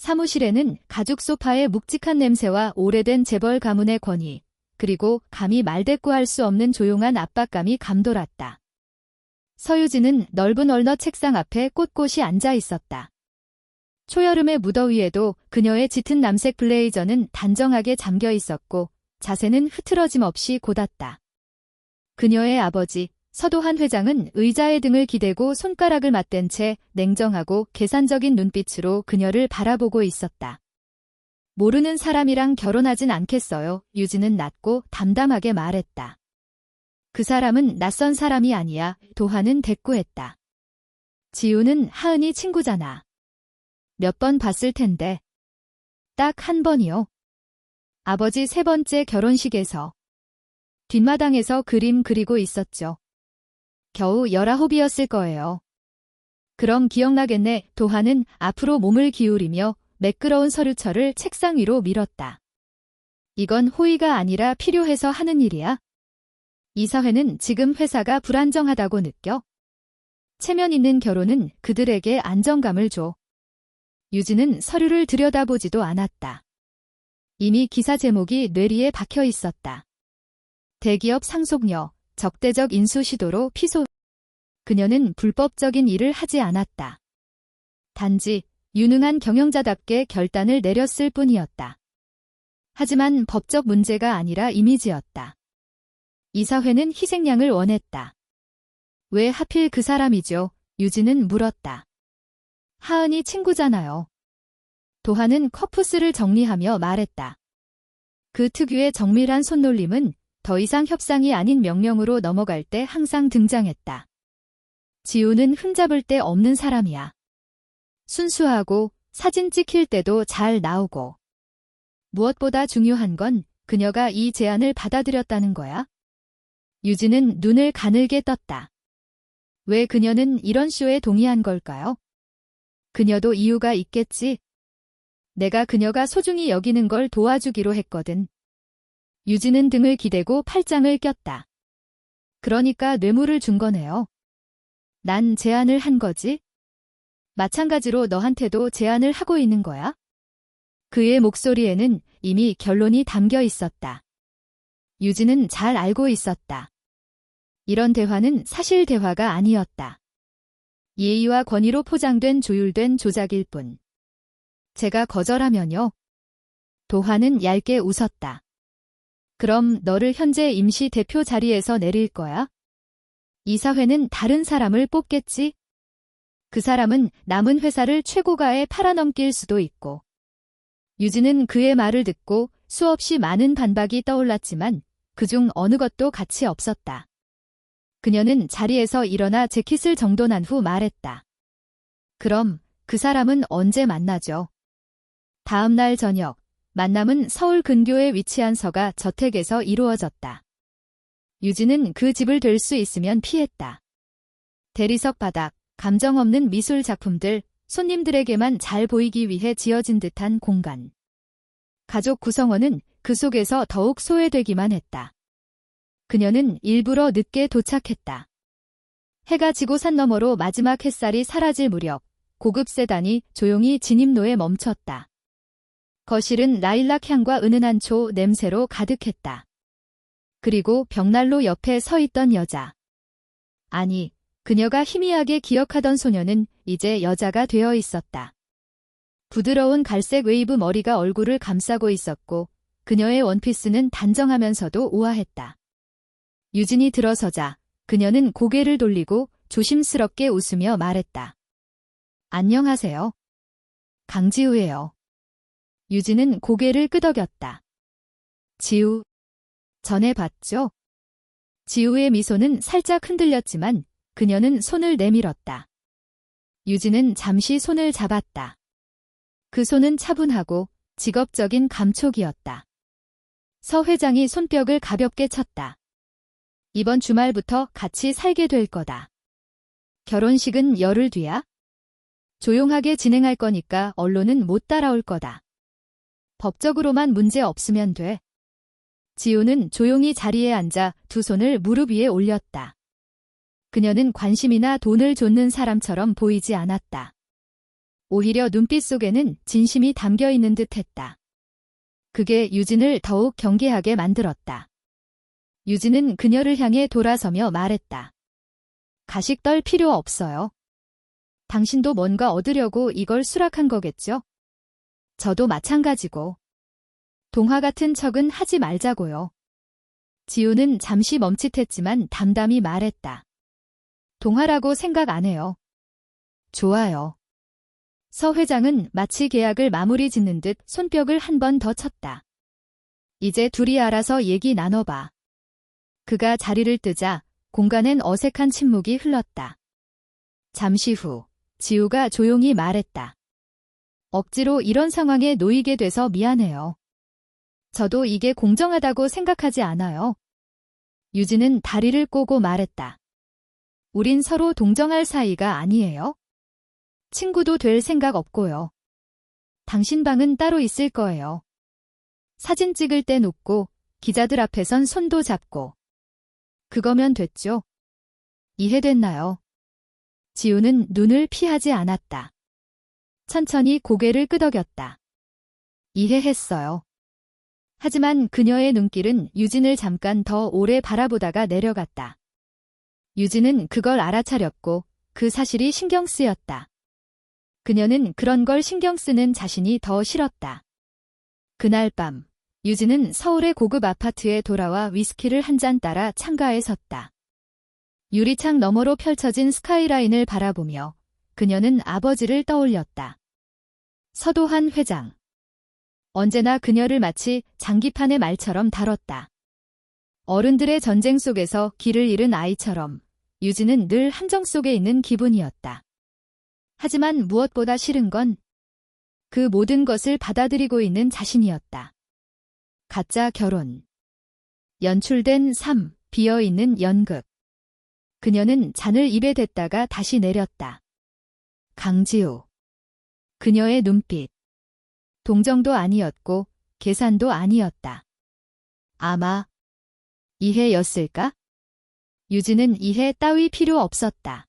사무실에는 가죽 소파의 묵직한 냄새와 오래된 재벌 가문의 권위, 그리고 감히 말대꾸할 수 없는 조용한 압박감이 감돌았다. 서유진은 넓은 얼너 책상 앞에 꼿꼿이 앉아 있었다. 초여름의 무더위에도 그녀의 짙은 남색 블레이저는 단정하게 잠겨 있었고 자세는 흐트러짐 없이 곧았다. 그녀의 아버지, 서도한 회장은 의자에 등을 기대고 손가락을 맞댄 채 냉정하고 계산적인 눈빛으로 그녀를 바라보고 있었다. 모르는 사람이랑 결혼하진 않겠어요. 유진은 낮고 담담하게 말했다. 그 사람은 낯선 사람이 아니야. 도하는 대꾸했다. 지우는 하은이 친구잖아. 몇 번 봤을 텐데. 딱 한 번이요. 아버지 세 번째 결혼식에서. 뒷마당에서 그림 그리고 있었죠. 겨우 19이었을 거예요. 그럼 기억나겠네. 도하는 앞으로 몸을 기울이며 매끄러운 서류철을 책상 위로 밀었다. 이건 호의가 아니라 필요해서 하는 일이야. 이사회는 지금 회사가 불안정하다고 느껴. 체면 있는 결혼은 그들에게 안정감을 줘. 유진은 서류를 들여다보지도 않았다. 이미 기사 제목이 뇌리에 박혀 있었다. 대기업 상속녀, 적대적 인수 시도로 피소. 그녀는 불법적인 일을 하지 않았다. 단지 유능한 경영자답게 결단을 내렸을 뿐이었다. 하지만 법적 문제가 아니라 이미지였다. 이사회는 희생양을 원했다. 왜 하필 그 사람이죠? 유진은 물었다. 하은이 친구잖아요. 도하는 커프스를 정리하며 말했다. 그 특유의 정밀한 손놀림은 더 이상 협상이 아닌 명령으로 넘어갈 때 항상 등장했다. 지우는 흠잡을 데 없는 사람이야. 순수하고 사진 찍힐 때도 잘 나오고. 무엇보다 중요한 건 그녀가 이 제안을 받아들였다는 거야. 유진은 눈을 가늘게 떴다. 왜 그녀는 이런 쇼에 동의한 걸까요? 그녀도 이유가 있겠지. 내가 그녀가 소중히 여기는 걸 도와주기로 했거든. 유진은 등을 기대고 팔짱을 꼈다. 그러니까 뇌물을 준 거네요. 난 제안을 한 거지? 마찬가지로 너한테도 제안을 하고 있는 거야? 그의 목소리에는 이미 결론이 담겨 있었다. 유진은 잘 알고 있었다. 이런 대화는 사실 대화가 아니었다. 예의와 권위로 포장된 조율된 조작일 뿐. 제가 거절하면요? 도하는 얇게 웃었다. 그럼 너를 현재 임시 대표 자리에서 내릴 거야? 이사회는 다른 사람을 뽑겠지? 그 사람은 남은 회사를 최고가에 팔아넘길 수도 있고. 유진은 그의 말을 듣고 수없이 많은 반박이 떠올랐지만 그중 어느 것도 가치 없었다. 그녀는 자리에서 일어나 재킷을 정돈한 후 말했다. 그럼 그 사람은 언제 만나죠? 다음 날 저녁, 만남은 서울 근교에 위치한 서가 저택에서 이루어졌다. 유진은 그 집을 될 수 있으면 피했다. 대리석 바닥, 감정 없는 미술 작품들, 손님들에게만 잘 보이기 위해 지어진 듯한 공간. 가족 구성원은 그 속에서 더욱 소외되기만 했다. 그녀는 일부러 늦게 도착했다. 해가 지고 산 너머로 마지막 햇살이 사라질 무렵 고급 세단이 조용히 진입로에 멈췄다. 거실은 라일락 향과 은은한 초 냄새로 가득했다. 그리고 벽난로 옆에 서 있던 여자. 아니, 그녀가 희미하게 기억하던 소녀는 이제 여자가 되어 있었다. 부드러운 갈색 웨이브 머리가 얼굴을 감싸고 있었고 그녀의 원피스는 단정하면서도 우아했다. 유진이 들어서자 그녀는 고개를 돌리고 조심스럽게 웃으며 말했다. 안녕하세요. 강지우예요. 유진은 고개를 끄덕였다. 지우. 전에 봤죠? 지우의 미소는 살짝 흔들렸지만 그녀는 손을 내밀었다. 유진은 잠시 손을 잡았다. 그 손은 차분하고 직업적인 감촉이었다. 서 회장이 손뼉을 가볍게 쳤다. 이번 주말부터 같이 살게 될 거다. 결혼식은 열흘 뒤야? 조용하게 진행할 거니까 언론은 못 따라올 거다. 법적으로만 문제 없으면 돼. 지우는 조용히 자리에 앉아 두 손을 무릎 위에 올렸다. 그녀는 관심이나 돈을 좇는 사람처럼 보이지 않았다. 오히려 눈빛 속에는 진심이 담겨 있는 듯 했다. 그게 유진을 더욱 경계하게 만들었다. 유진은 그녀를 향해 돌아서며 말했다. 가식 떨 필요 없어요. 당신도 뭔가 얻으려고 이걸 수락한 거겠죠? 저도 마찬가지고. 동화 같은 척은 하지 말자고요. 지우는 잠시 멈칫했지만 담담히 말했다. 동화라고 생각 안 해요. 좋아요. 서 회장은 마치 계약을 마무리 짓는 듯 손뼉을 한 번 더 쳤다. 이제 둘이 알아서 얘기 나눠봐. 그가 자리를 뜨자 공간엔 어색한 침묵이 흘렀다. 잠시 후 지우가 조용히 말했다. 억지로 이런 상황에 놓이게 돼서 미안해요. 저도 이게 공정하다고 생각하지 않아요. 유진은 다리를 꼬고 말했다. 우린 서로 동정할 사이가 아니에요. 친구도 될 생각 없고요. 당신 방은 따로 있을 거예요. 사진 찍을 땐 웃고 기자들 앞에선 손도 잡고. 그거면 됐죠? 이해됐나요? 지우는 눈을 피하지 않았다. 천천히 고개를 끄덕였다. 이해했어요. 하지만 그녀의 눈길은 유진을 잠깐 더 오래 바라보다가 내려갔다. 유진은 그걸 알아차렸고 그 사실이 신경 쓰였다. 그녀는 그런 걸 신경 쓰는 자신이 더 싫었다. 그날 밤 유진은 서울의 고급 아파트에 돌아와 위스키를 한 잔 따라 창가에 섰다. 유리창 너머로 펼쳐진 스카이라인을 바라보며 그녀는 아버지를 떠올렸다. 서도한 회장. 언제나 그녀를 마치 장기판의 말처럼 다뤘다. 어른들의 전쟁 속에서 길을 잃은 아이처럼 유진은 늘 함정 속에 있는 기분이었다. 하지만 무엇보다 싫은 건 그 모든 것을 받아들이고 있는 자신이었다. 가짜 결혼. 연출된 삶, 비어있는 연극. 그녀는 잔을 입에 댔다가 다시 내렸다. 강지우. 그녀의 눈빛. 동정도 아니었고 계산도 아니었다. 아마 이해였을까? 유진은 이해 따위 필요 없었다.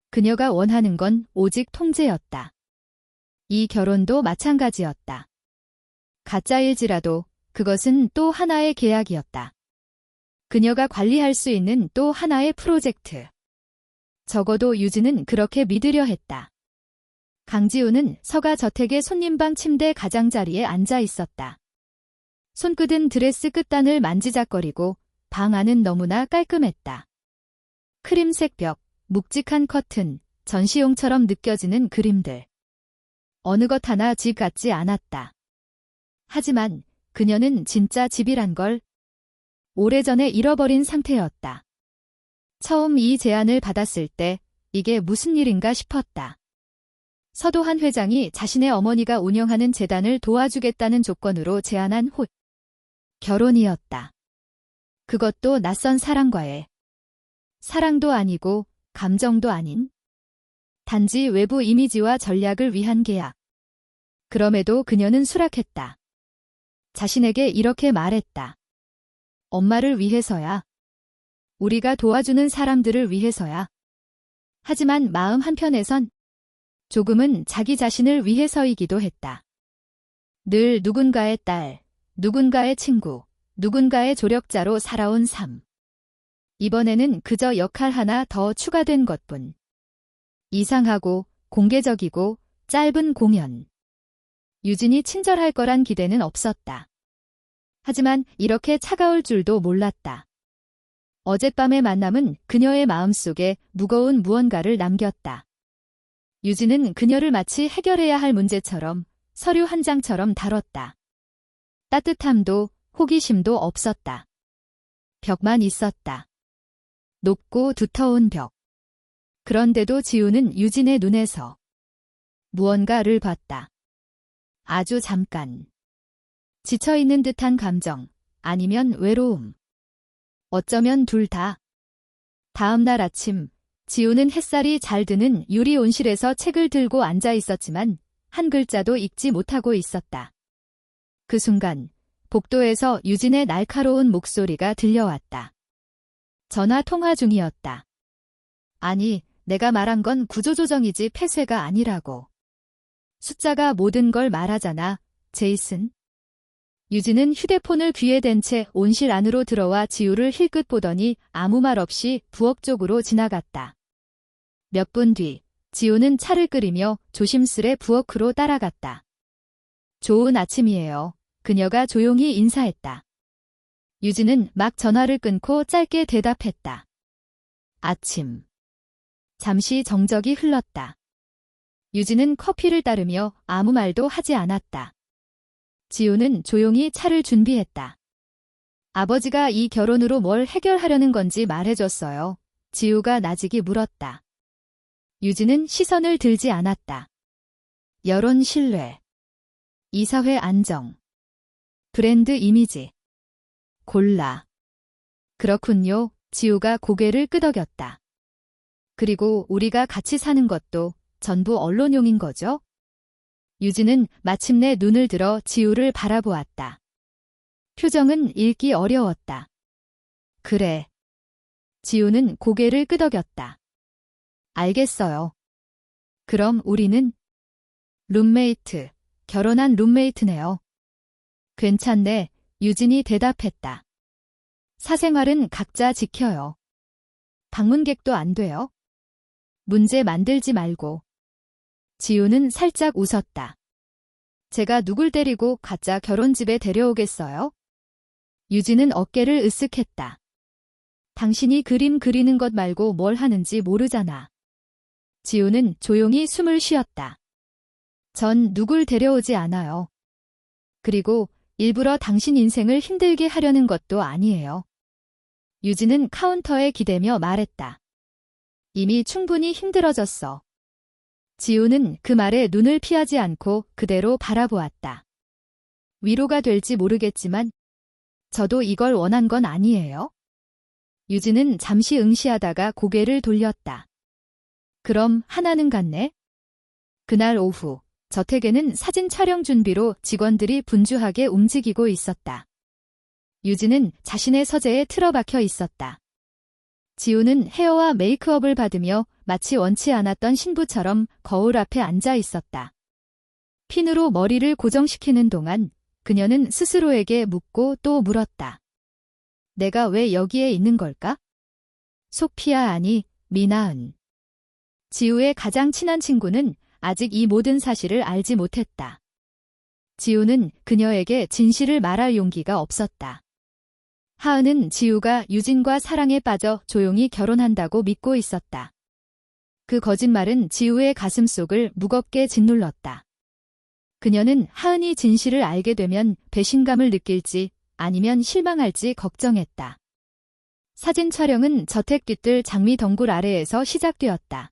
그녀가 원하는 건 오직 통제였다. 이 결혼도 마찬가지였다. 가짜일지라도 그것은 또 하나의 계약이었다. 그녀가 관리할 수 있는 또 하나의 프로젝트. 적어도 유진은 그렇게 믿으려 했다. 강지우는 서가 저택의 손님방 침대 가장자리에 앉아 있었다. 손끝은 드레스 끝단을 만지작거리고 방 안은 너무나 깔끔했다. 크림색 벽, 묵직한 커튼, 전시용처럼 느껴지는 그림들. 어느 것 하나 집 같지 않았다. 하지만 그녀는 진짜 집이란 걸 오래전에 잃어버린 상태였다. 처음 이 제안을 받았을 때 이게 무슨 일인가 싶었다. 서도한 회장이 자신의 어머니가 운영하는 재단을 도와주겠다는 조건으로 제안한 결혼이었다. 그것도 낯선 사람과의. 사랑도 아니고 감정도 아닌. 단지 외부 이미지와 전략을 위한 계약. 그럼에도 그녀는 수락했다. 자신에게 이렇게 말했다. 엄마를 위해서야. 우리가 도와주는 사람들을 위해서야. 하지만 마음 한편에선 조금은 자기 자신을 위해서이기도 했다. 늘 누군가의 딸, 누군가의 친구, 누군가의 조력자로 살아온 삶. 이번에는 그저 역할 하나 더 추가된 것뿐. 이상하고 공개적이고 짧은 공연. 유진이 친절할 거란 기대는 없었다. 하지만 이렇게 차가울 줄도 몰랐다. 어젯밤의 만남은 그녀의 마음속에 무거운 무언가를 남겼다. 유진은 그녀를 마치 해결해야 할 문제처럼 서류 한 장처럼 다뤘다. 따뜻함도 호기심도 없었다. 벽만 있었다. 높고 두터운 벽. 그런데도 지우는 유진의 눈에서 무언가를 봤다. 아주 잠깐. 지쳐있는 듯한 감정, 아니면 외로움. 어쩌면 둘 다. 다음 날 아침, 지우는 햇살이 잘 드는 유리 온실에서 책을 들고 앉아 있었지만 한 글자도 읽지 못하고 있었다. 그 순간 복도에서 유진의 날카로운 목소리가 들려왔다. 전화 통화 중이었다. 아니, 내가 말한 건 구조조정이지 폐쇄가 아니라고. 숫자가 모든 걸 말하잖아, 제이슨. 유진은 휴대폰을 귀에 댄 채 온실 안으로 들어와 지우를 힐끗 보더니 아무 말 없이 부엌 쪽으로 지나갔다. 몇 분 뒤, 지우는 차를 끓이며 조심스레 부엌으로 따라갔다. 좋은 아침이에요. 그녀가 조용히 인사했다. 유진은 막 전화를 끊고 짧게 대답했다. 아침. 잠시 정적이 흘렀다. 유진은 커피를 따르며 아무 말도 하지 않았다. 지우는 조용히 차를 준비했다. 아버지가 이 결혼으로 뭘 해결하려는 건지 말해줬어요. 지우가 나직이 물었다. 유진은 시선을 들지 않았다. 여론 신뢰, 이사회 안정, 브랜드 이미지. 골라. 그렇군요. 지우가 고개를 끄덕였다. 그리고 우리가 같이 사는 것도 전부 언론용인 거죠? 유진은 마침내 눈을 들어 지우를 바라보았다. 표정은 읽기 어려웠다. 그래. 지우는 고개를 끄덕였다. 알겠어요. 그럼 우리는 룸메이트, 결혼한 룸메이트네요. 괜찮네, 유진이 대답했다. 사생활은 각자 지켜요. 방문객도 안 돼요. 문제 만들지 말고. 지우는 살짝 웃었다. 제가 누굴 데리고 가짜 결혼집에 데려오겠어요? 유진은 어깨를 으쓱했다. 당신이 그림 그리는 것 말고 뭘 하는지 모르잖아. 지우는 조용히 숨을 쉬었다. 전 누굴 데려오지 않아요. 그리고 일부러 당신 인생을 힘들게 하려는 것도 아니에요. 유진은 카운터에 기대며 말했다. 이미 충분히 힘들어졌어. 지우는 그 말에 눈을 피하지 않고 그대로 바라보았다. 위로가 될지 모르겠지만 저도 이걸 원한 건 아니에요. 유진은 잠시 응시하다가 고개를 돌렸다. 그럼 하나는 같네? 그날 오후, 저택에는 사진 촬영 준비로 직원들이 분주하게 움직이고 있었다. 유진은 자신의 서재에 틀어박혀 있었다. 지우는 헤어와 메이크업을 받으며 마치 원치 않았던 신부처럼 거울 앞에 앉아 있었다. 핀으로 머리를 고정시키는 동안 그녀는 스스로에게 묻고 또 물었다. 내가 왜 여기에 있는 걸까? 소피아 아니, 미나은. 지우의 가장 친한 친구는 아직 이 모든 사실을 알지 못했다. 지우는 그녀에게 진실을 말할 용기가 없었다. 하은은 지우가 유진과 사랑에 빠져 조용히 결혼한다고 믿고 있었다. 그 거짓말은 지우의 가슴속을 무겁게 짓눌렀다. 그녀는 하은이 진실을 알게 되면 배신감을 느낄지 아니면 실망할지 걱정했다. 사진 촬영은 저택 뒤뜰 장미 덩굴 아래에서 시작되었다.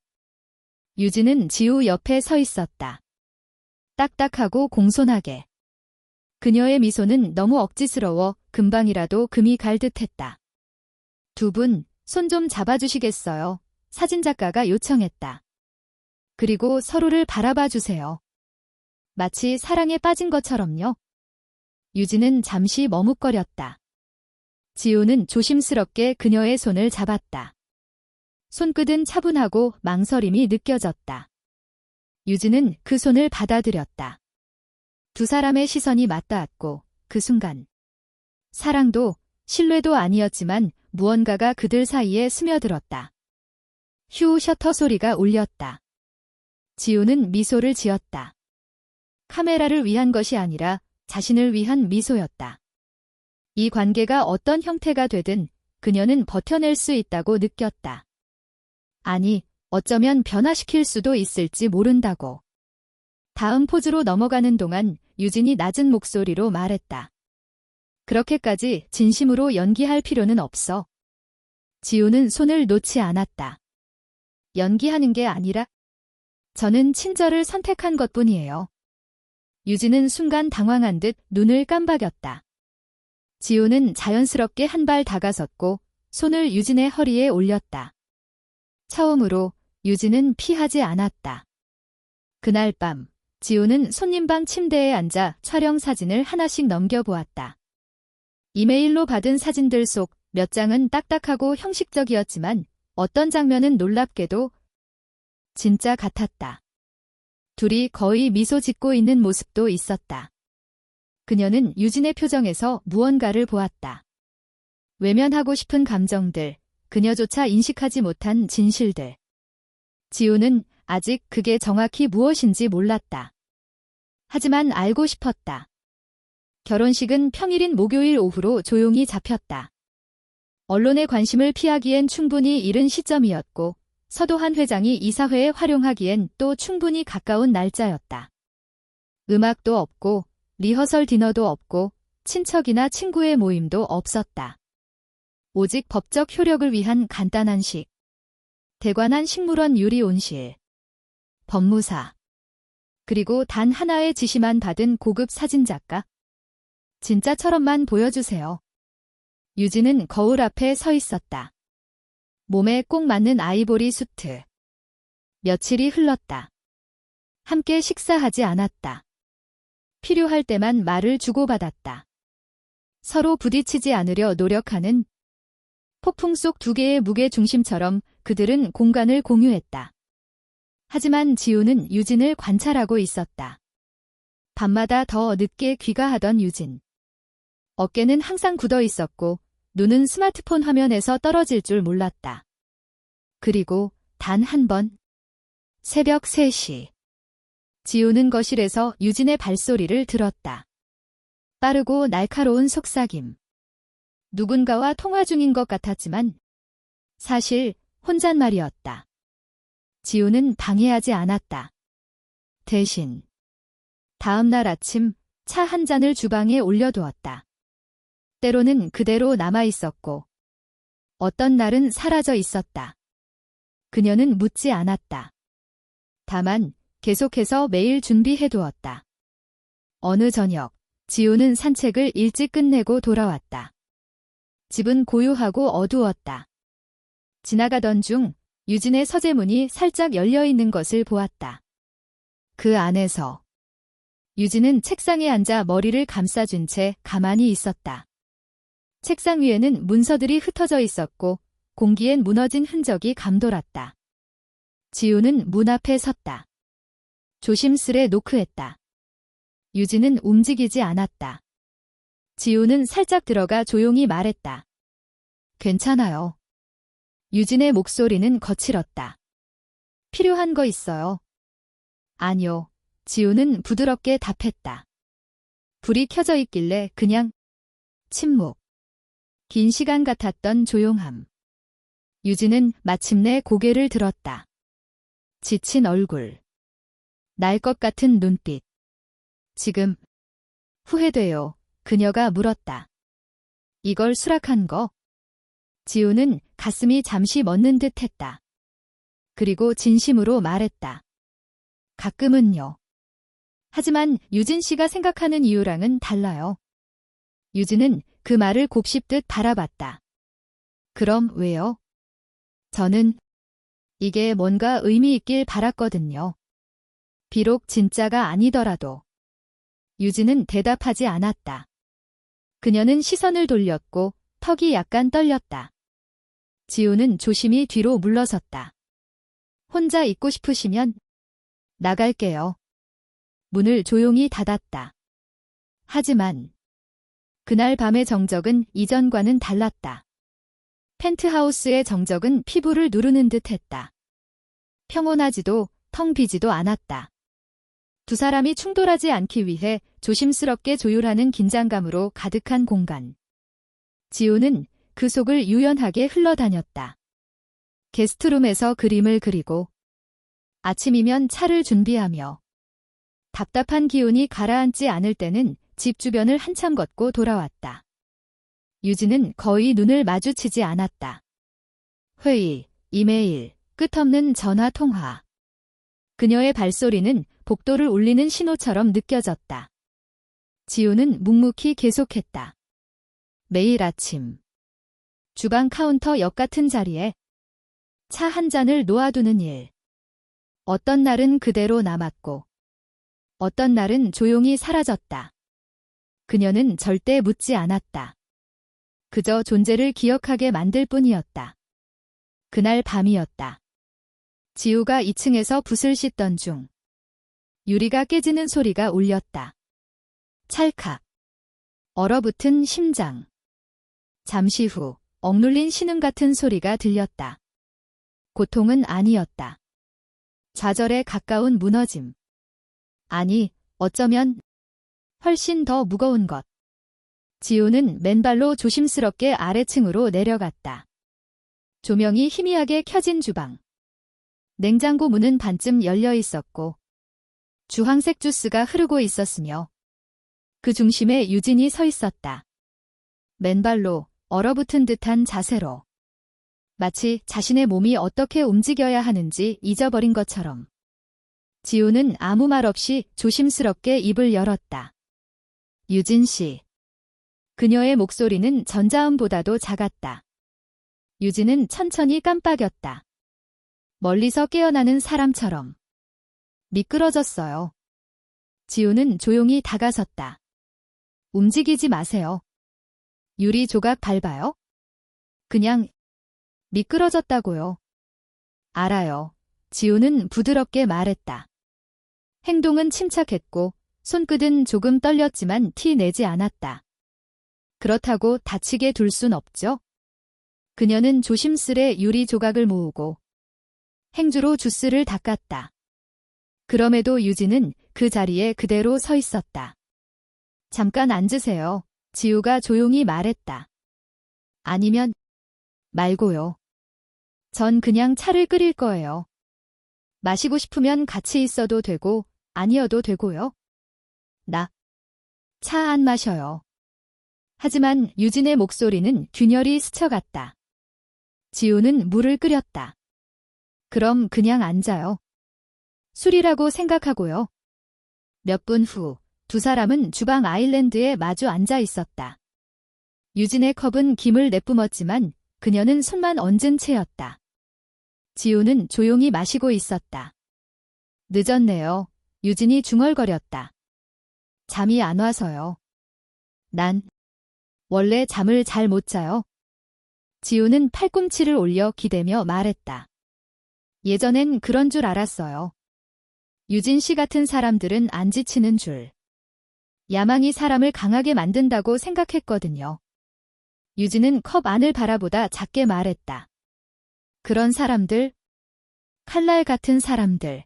유진은 지우 옆에 서 있었다. 딱딱하고 공손하게. 그녀의 미소는 너무 억지스러워 금방이라도 금이 갈 듯했다. 두 분, 손 좀 잡아주시겠어요? 사진작가가 요청했다. 그리고 서로를 바라봐 주세요. 마치 사랑에 빠진 것처럼요. 유진은 잠시 머뭇거렸다. 지우는 조심스럽게 그녀의 손을 잡았다. 손끝은 차분하고 망설임이 느껴졌다. 유진은 그 손을 받아들였다. 두 사람의 시선이 맞닿았고 그 순간 사랑도 신뢰도 아니었지만 무언가가 그들 사이에 스며들었다. 휴 셔터 소리가 울렸다. 지우는 미소를 지었다. 카메라를 위한 것이 아니라 자신을 위한 미소였다. 이 관계가 어떤 형태가 되든 그녀는 버텨낼 수 있다고 느꼈다. 아니, 어쩌면 변화시킬 수도 있을지 모른다고. 다음 포즈로 넘어가는 동안 유진이 낮은 목소리로 말했다. 그렇게까지 진심으로 연기할 필요는 없어. 지우는 손을 놓지 않았다. 연기하는 게 아니라 저는 친절을 선택한 것뿐이에요. 유진은 순간 당황한 듯 눈을 깜박였다. 지우는 자연스럽게 한 발 다가섰고 손을 유진의 허리에 올렸다. 처음으로 유진은 피하지 않았다. 그날 밤 지우는 손님방 침대에 앉아 촬영 사진을 하나씩 넘겨보았다. 이메일로 받은 사진들 속 몇 장은 딱딱하고 형식적이었지만 어떤 장면은 놀랍게도 진짜 같았다. 둘이 거의 미소 짓고 있는 모습도 있었다. 그녀는 유진의 표정에서 무언가를 보았다. 외면하고 싶은 감정들, 그녀조차 인식하지 못한 진실들. 지우는 아직 그게 정확히 무엇인지 몰랐다. 하지만 알고 싶었다. 결혼식은 평일인 목요일 오후로 조용히 잡혔다. 언론의 관심을 피하기엔 충분히 이른 시점이었고 서도한 회장이 이사회에 활용하기엔 또 충분히 가까운 날짜였다. 음악도 없고 리허설 디너도 없고 친척이나 친구의 모임도 없었다. 오직 법적 효력을 위한 간단한 식. 대관한 식물원 유리 온실. 법무사. 그리고 단 하나의 지시만 받은 고급 사진작가. 진짜처럼만 보여주세요. 유진은 거울 앞에 서 있었다. 몸에 꼭 맞는 아이보리 수트. 며칠이 흘렀다. 함께 식사하지 않았다. 필요할 때만 말을 주고받았다. 서로 부딪히지 않으려 노력하는 폭풍 속 두 개의 무게 중심처럼 그들은 공간을 공유했다. 하지만 지우는 유진을 관찰하고 있었다. 밤마다 더 늦게 귀가하던 유진. 어깨는 항상 굳어 있었고 눈은 스마트폰 화면에서 떨어질 줄 몰랐다. 그리고 단 한 번. 새벽 3시. 지우는 거실에서 유진의 발소리를 들었다. 빠르고 날카로운 속삭임. 누군가와 통화 중인 것 같았지만 사실 혼잣말이었다. 지우는 방해하지 않았다. 대신 다음 날 아침 차 한 잔을 주방에 올려두었다. 때로는 그대로 남아있었고 어떤 날은 사라져 있었다. 그녀는 묻지 않았다. 다만 계속해서 매일 준비해두었다. 어느 저녁 지우는 산책을 일찍 끝내고 돌아왔다. 집은 고요하고 어두웠다. 지나가던 중 유진의 서재문이 살짝 열려있는 것을 보았다. 그 안에서 유진은 책상에 앉아 머리를 감싸준 채 가만히 있었다. 책상 위에는 문서들이 흩어져 있었고 공기엔 무너진 흔적이 감돌았다. 지우는 문 앞에 섰다. 조심스레 노크했다. 유진은 움직이지 않았다. 지우는 살짝 들어가 조용히 말했다. 괜찮아요. 유진의 목소리는 거칠었다. 필요한 거 있어요? 아니요. 지우는 부드럽게 답했다. 불이 켜져 있길래 그냥 침묵. 긴 시간 같았던 조용함. 유진은 마침내 고개를 들었다. 지친 얼굴. 날 것 같은 눈빛. 지금 후회돼요. 그녀가 물었다. 이걸 수락한 거? 지우는 가슴이 잠시 멎는 듯 했다. 그리고 진심으로 말했다. 가끔은요. 하지만 유진 씨가 생각하는 이유랑은 달라요. 유진은 그 말을 곱씹듯 바라봤다. 그럼 왜요? 저는 이게 뭔가 의미 있길 바랐거든요. 비록 진짜가 아니더라도. 유진은 대답하지 않았다. 그녀는 시선을 돌렸고 턱이 약간 떨렸다. 지우는 조심히 뒤로 물러섰다. 혼자 있고 싶으시면 나갈게요. 문을 조용히 닫았다. 하지만 그날 밤의 정적은 이전과는 달랐다. 펜트하우스의 정적은 피부를 누르는 듯 했다. 평온하지도 텅 비지도 않았다. 두 사람이 충돌하지 않기 위해 조심스럽게 조율하는 긴장감으로 가득한 공간. 지우는 그 속을 유연하게 흘러다녔다. 게스트룸에서 그림을 그리고 아침이면 차를 준비하며 답답한 기운이 가라앉지 않을 때는 집 주변을 한참 걷고 돌아왔다. 유진은 거의 눈을 마주치지 않았다. 회의, 이메일, 끝없는 전화 통화. 그녀의 발소리는 복도를 울리는 신호처럼 느껴졌다. 지우는 묵묵히 계속했다. 매일 아침. 주방 카운터 옆 같은 자리에 차 한 잔을 놓아두는 일. 어떤 날은 그대로 남았고 어떤 날은 조용히 사라졌다. 그녀는 절대 묻지 않았다. 그저 존재를 기억하게 만들 뿐이었다. 그날 밤이었다. 지우가 2층에서 붓을 씻던 중 유리가 깨지는 소리가 울렸다. 찰칵. 얼어붙은 심장. 잠시 후 억눌린 신음 같은 소리가 들렸다. 고통은 아니었다. 좌절에 가까운 무너짐. 아니, 어쩌면 훨씬 더 무거운 것. 지우는 맨발로 조심스럽게 아래층으로 내려갔다. 조명이 희미하게 켜진 주방. 냉장고 문은 반쯤 열려 있었고 주황색 주스가 흐르고 있었으며 그 중심에 유진이 서 있었다. 맨발로 얼어붙은 듯한 자세로. 마치 자신의 몸이 어떻게 움직여야 하는지 잊어버린 것처럼. 지우는 아무 말 없이 조심스럽게 입을 열었다. 유진 씨. 그녀의 목소리는 전자음보다도 작았다. 유진은 천천히 깜빡였다. 멀리서 깨어나는 사람처럼. 미끄러졌어요. 지우는 조용히 다가섰다. 움직이지 마세요. 유리 조각 밟아요? 그냥 미끄러졌다고요. 알아요. 지우는 부드럽게 말했다. 행동은 침착했고 손끝은 조금 떨렸지만 티 내지 않았다. 그렇다고 다치게 둘 순 없죠? 그녀는 조심스레 유리 조각을 모으고 행주로 주스를 닦았다. 그럼에도 유진은 그 자리에 그대로 서 있었다. 잠깐 앉으세요. 지우가 조용히 말했다. 아니면 말고요. 전 그냥 차를 끓일 거예요. 마시고 싶으면 같이 있어도 되고 아니어도 되고요. 나 차 안 마셔요. 하지만 유진의 목소리는 균열이 스쳐갔다. 지우는 물을 끓였다. 그럼 그냥 앉아요. 술이라고 생각하고요. 몇 분 후 두 사람은 주방 아일랜드에 마주 앉아 있었다. 유진의 컵은 김을 내뿜었지만 그녀는 손만 얹은 채였다. 지우는 조용히 마시고 있었다. 늦었네요. 유진이 중얼거렸다. 잠이 안 와서요. 난 원래 잠을 잘 못 자요. 지우는 팔꿈치를 올려 기대며 말했다. 예전엔 그런 줄 알았어요. 유진 씨 같은 사람들은 안 지치는 줄. 야망이 사람을 강하게 만든다고 생각했거든요. 유진은 컵 안을 바라보다 작게 말했다. 그런 사람들, 칼날 같은 사람들.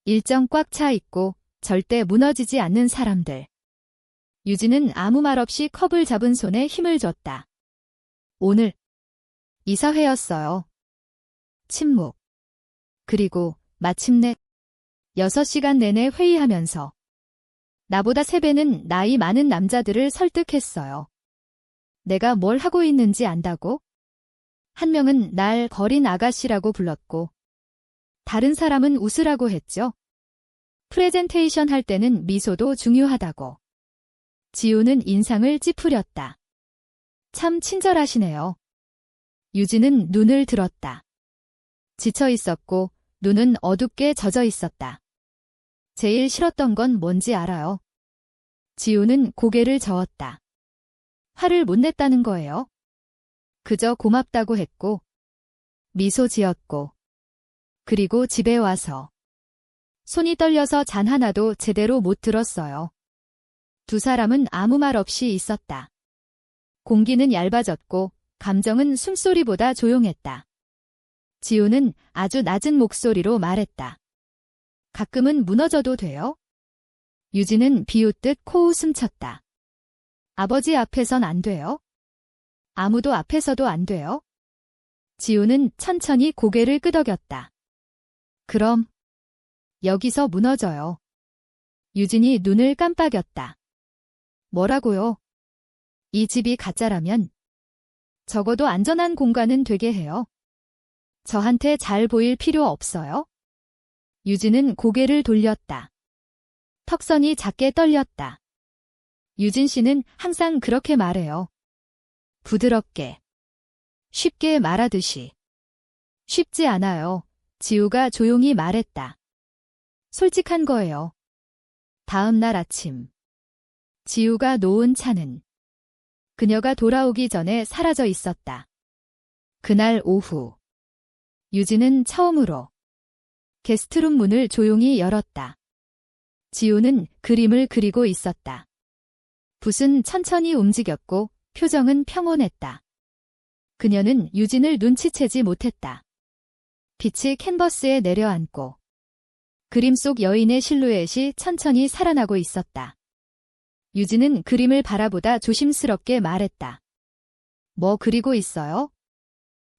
일정 꽉 차 있고 절대 무너지지 않는 사람들. 유진은 아무 말 없이 컵을 잡은 손에 힘을 줬다. 오늘 이사회였어요. 침묵. 그리고 마침내 6시간 내내 회의하면서 나보다 3배는 나이 많은 남자들을 설득했어요. 내가 뭘 하고 있는지 안다고? 한 명은 날 거린 아가씨라고 불렀고 다른 사람은 웃으라고 했죠. 프레젠테이션 할 때는 미소도 중요하다고. 지우는 인상을 찌푸렸다. 참 친절하시네요. 유진은 눈을 들었다. 지쳐 있었고 눈은 어둡게 젖어 있었다. 제일 싫었던 건 뭔지 알아요? 지우는 고개를 저었다. 화를 못 냈다는 거예요? 그저 고맙다고 했고 미소 지었고 그리고 집에 와서 손이 떨려서 잔 하나도 제대로 못 들었어요. 두 사람은 아무 말 없이 있었다. 공기는 얇아졌고 감정은 숨소리보다 조용했다. 지우는 아주 낮은 목소리로 말했다. 가끔은 무너져도 돼요? 유진은 비웃듯 코웃음 쳤다. 아버지 앞에선 안 돼요? 아무도 앞에서도 안 돼요? 지우는 천천히 고개를 끄덕였다. 그럼 여기서 무너져요. 유진이 눈을 깜빡였다. 뭐라고요? 이 집이 가짜라면 적어도 안전한 공간은 되게 해요. 저한테 잘 보일 필요 없어요? 유진은 고개를 돌렸다. 턱선이 작게 떨렸다. 유진 씨는 항상 그렇게 말해요. 부드럽게. 쉽게 말하듯이. 쉽지 않아요. 지우가 조용히 말했다. 솔직한 거예요. 다음 날 아침. 지우가 놓은 차는 그녀가 돌아오기 전에 사라져 있었다. 그날 오후. 유진은 처음으로 게스트룸 문을 조용히 열었다. 지우는 그림을 그리고 있었다. 붓은 천천히 움직였고 표정은 평온했다. 그녀는 유진을 눈치채지 못했다. 빛이 캔버스에 내려앉고 그림 속 여인의 실루엣이 천천히 살아나고 있었다. 유진은 그림을 바라보다 조심스럽게 말했다. 뭐 그리고 있어요?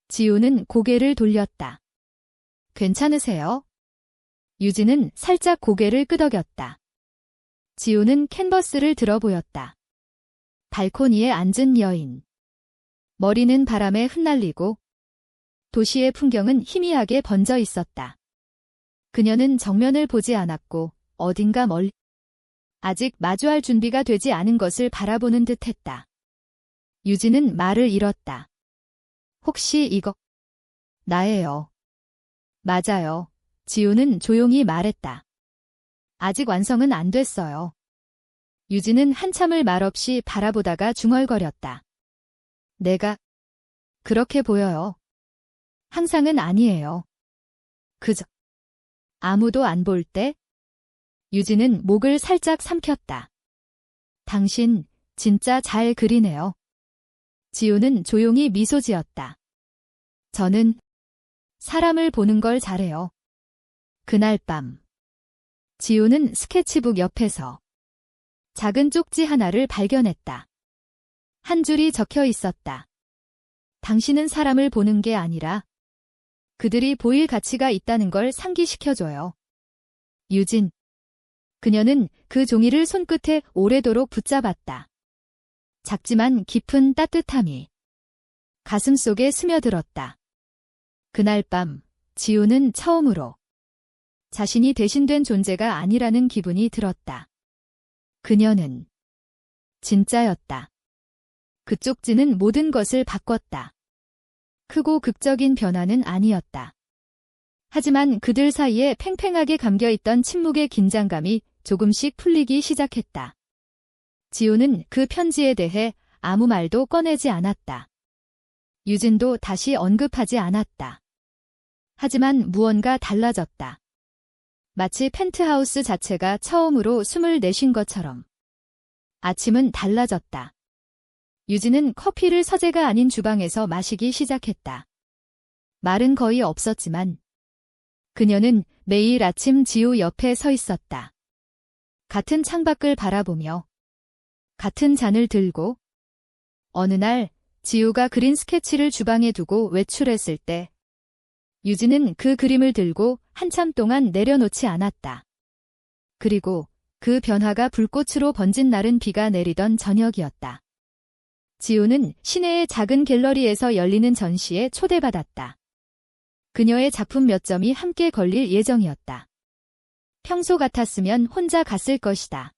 지우는 고개를 돌렸다. 괜찮으세요? 유진은 살짝 고개를 끄덕였다. 지우는 캔버스를 들어 보였다. 발코니에 앉은 여인. 머리는 바람에 흩날리고 도시의 풍경은 희미하게 번져 있었다. 그녀는 정면을 보지 않았고 어딘가 멀리 아직 마주할 준비가 되지 않은 것을 바라보는 듯했다. 유진은 말을 잃었다. 혹시 이거 나예요. 맞아요. 지우는 조용히 말했다. 아직 완성은 안 됐어요. 유진은 한참을 말없이 바라보다가 중얼거렸다. 내가 그렇게 보여요. 항상은 아니에요. 그저 아무도 안 볼 때? 유진은 목을 살짝 삼켰다. 당신 진짜 잘 그리네요. 지우는 조용히 미소 지었다. 저는 사람을 보는 걸 잘해요. 그날 밤 지우는 스케치북 옆에서 작은 쪽지 하나를 발견했다. 한 줄이 적혀 있었다. 당신은 사람을 보는 게 아니라 그들이 보일 가치가 있다는 걸 상기시켜줘요. 유진. 그녀는 그 종이를 손끝에 오래도록 붙잡았다. 작지만 깊은 따뜻함이 가슴 속에 스며들었다. 그날 밤 지우는 처음으로 자신이 대신된 존재가 아니라는 기분이 들었다. 그녀는 진짜였다. 그 쪽지는 모든 것을 바꿨다. 크고 극적인 변화는 아니었다. 하지만 그들 사이에 팽팽하게 감겨있던 침묵의 긴장감이 조금씩 풀리기 시작했다. 지우는 그 편지에 대해 아무 말도 꺼내지 않았다. 유진도 다시 언급하지 않았다. 하지만 무언가 달라졌다. 마치 펜트하우스 자체가 처음으로 숨을 내쉰 것처럼. 아침은 달라졌다. 유진은 커피를 서재가 아닌 주방에서 마시기 시작했다. 말은 거의 없었지만 그녀는 매일 아침 지우 옆에 서 있었다. 같은 창밖을 바라보며 같은 잔을 들고 어느 날 지우가 그린 스케치를 주방에 두고 외출했을 때 유진은 그 그림을 들고 한참 동안 내려놓지 않았다. 그리고 그 변화가 불꽃으로 번진 날은 비가 내리던 저녁이었다. 지우는 시내의 작은 갤러리에서 열리는 전시에 초대받았다. 그녀의 작품 몇 점이 함께 걸릴 예정이었다. 평소 같았으면 혼자 갔을 것이다.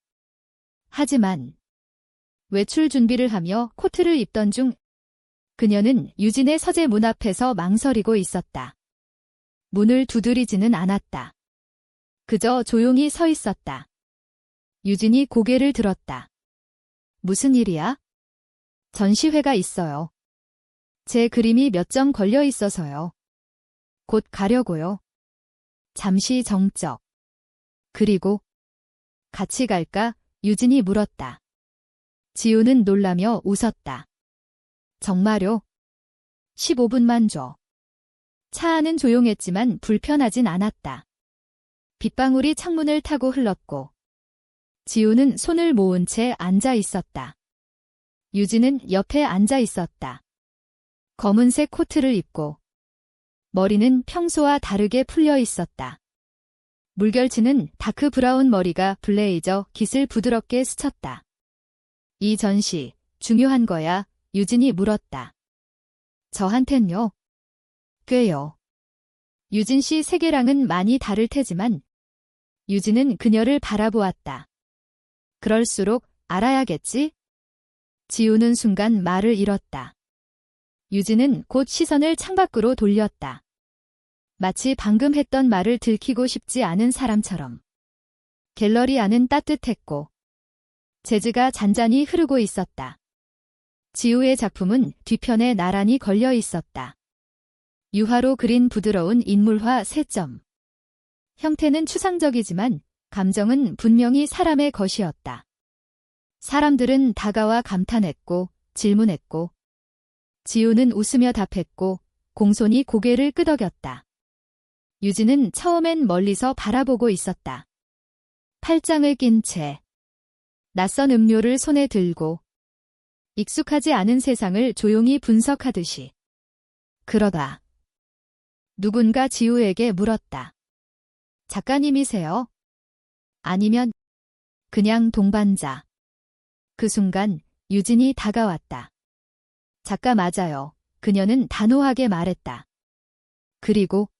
하지만 외출 준비를 하며 코트를 입던 중 그녀는 유진의 서재 문 앞에서 망설이고 있었다. 문을 두드리지는 않았다. 그저 조용히 서 있었다. 유진이 고개를 들었다. 무슨 일이야? 전시회가 있어요. 제 그림이 몇 점 걸려 있어서요. 곧 가려고요. 잠시 정적. 그리고 같이 갈까? 유진이 물었다. 지우는 놀라며 웃었다. 정말요? 15분만 줘. 차 안은 조용했지만 불편하진 않았다. 빗방울이 창문을 타고 흘렀고 지우는 손을 모은 채 앉아 있었다. 유진은 옆에 앉아 있었다. 검은색 코트를 입고 머리는 평소와 다르게 풀려 있었다. 물결치는 다크 브라운 머리가 블레이저 깃을 부드럽게 스쳤다. 이 전시 중요한 거야? 유진이 물었다. 저한텐요? 꽤요. 유진 씨 세계랑은 많이 다를 테지만 유진은 그녀를 바라보았다. 그럴수록 알아야겠지? 지우는 순간 말을 잃었다. 유진은 곧 시선을 창밖으로 돌렸다. 마치 방금 했던 말을 들키고 싶지 않은 사람처럼. 갤러리 안은 따뜻했고 재즈가 잔잔히 흐르고 있었다. 지우의 작품은 뒤편에 나란히 걸려 있었다. 유화로 그린 부드러운 인물화 3점. 형태는 추상적이지만 감정은 분명히 사람의 것이었다. 사람들은 다가와 감탄했고 질문했고 지우는 웃으며 답했고 공손히 고개를 끄덕였다. 유진은 처음엔 멀리서 바라보고 있었다. 팔짱을 낀 채 낯선 음료를 손에 들고 익숙하지 않은 세상을 조용히 분석하듯이. 그러다 누군가 지우에게 물었다. 작가님이세요? 아니면 그냥 동반자. 그 순간 유진이 다가왔다. 작가 맞아요. 그녀는 단호하게 말했다. 그리고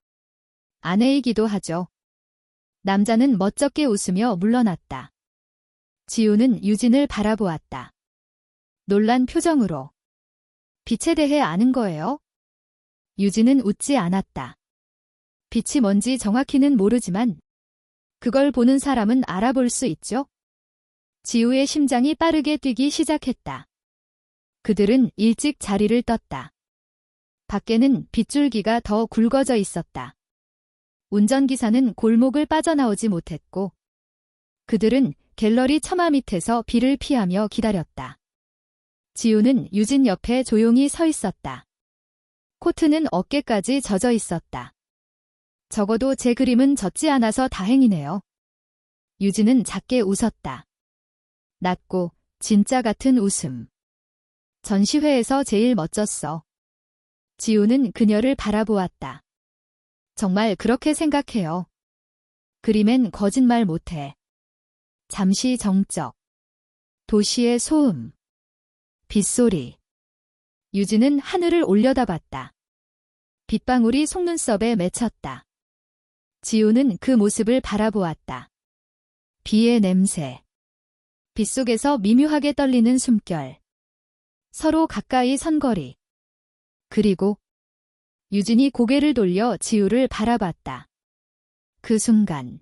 아내이기도 하죠. 남자는 멋쩍게 웃으며 물러났다. 지우는 유진을 바라보았다. 놀란 표정으로. 빛에 대해 아는 거예요? 유진은 웃지 않았다. 빛이 뭔지 정확히는 모르지만 그걸 보는 사람은 알아볼 수 있죠? 지우의 심장이 빠르게 뛰기 시작했다. 그들은 일찍 자리를 떴다. 밖에는 빗줄기가 더 굵어져 있었다. 운전기사는 골목을 빠져나오지 못했고 그들은 갤러리 처마 밑에서 비를 피하며 기다렸다. 지우는 유진 옆에 조용히 서 있었다. 코트는 어깨까지 젖어 있었다. 적어도 제 그림은 젖지 않아서 다행이네요. 유진은 작게 웃었다. 낮고 진짜 같은 웃음. 전시회에서 제일 멋졌어. 지우는 그녀를 바라보았다. 정말 그렇게 생각해요. 그림엔 거짓말 못해. 잠시 정적. 도시의 소음. 빗소리. 유진은 하늘을 올려다봤다. 빗방울이 속눈썹에 맺혔다. 지우는 그 모습을 바라보았다. 비의 냄새. 빗속에서 미묘하게 떨리는 숨결. 서로 가까이 선 거리. 그리고 유진이 고개를 돌려 지우를 바라봤다. 그 순간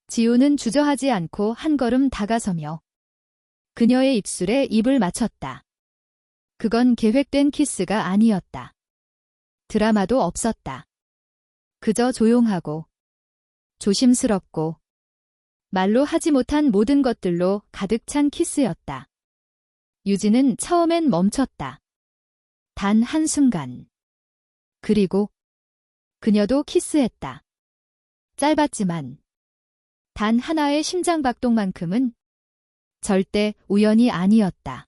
지우는 주저하지 않고 한 걸음 다가서며 그녀의 입술에 입을 맞췄다. 그건 계획된 키스가 아니었다. 드라마도 없었다. 그저 조용하고 조심스럽고 말로 하지 못한 모든 것들로 가득 찬 키스였다. 유진은 처음엔 멈췄다. 단 한순간. 그리고 그녀도 키스했다. 짧았지만 단 하나의 심장박동만큼은 절대 우연이 아니었다.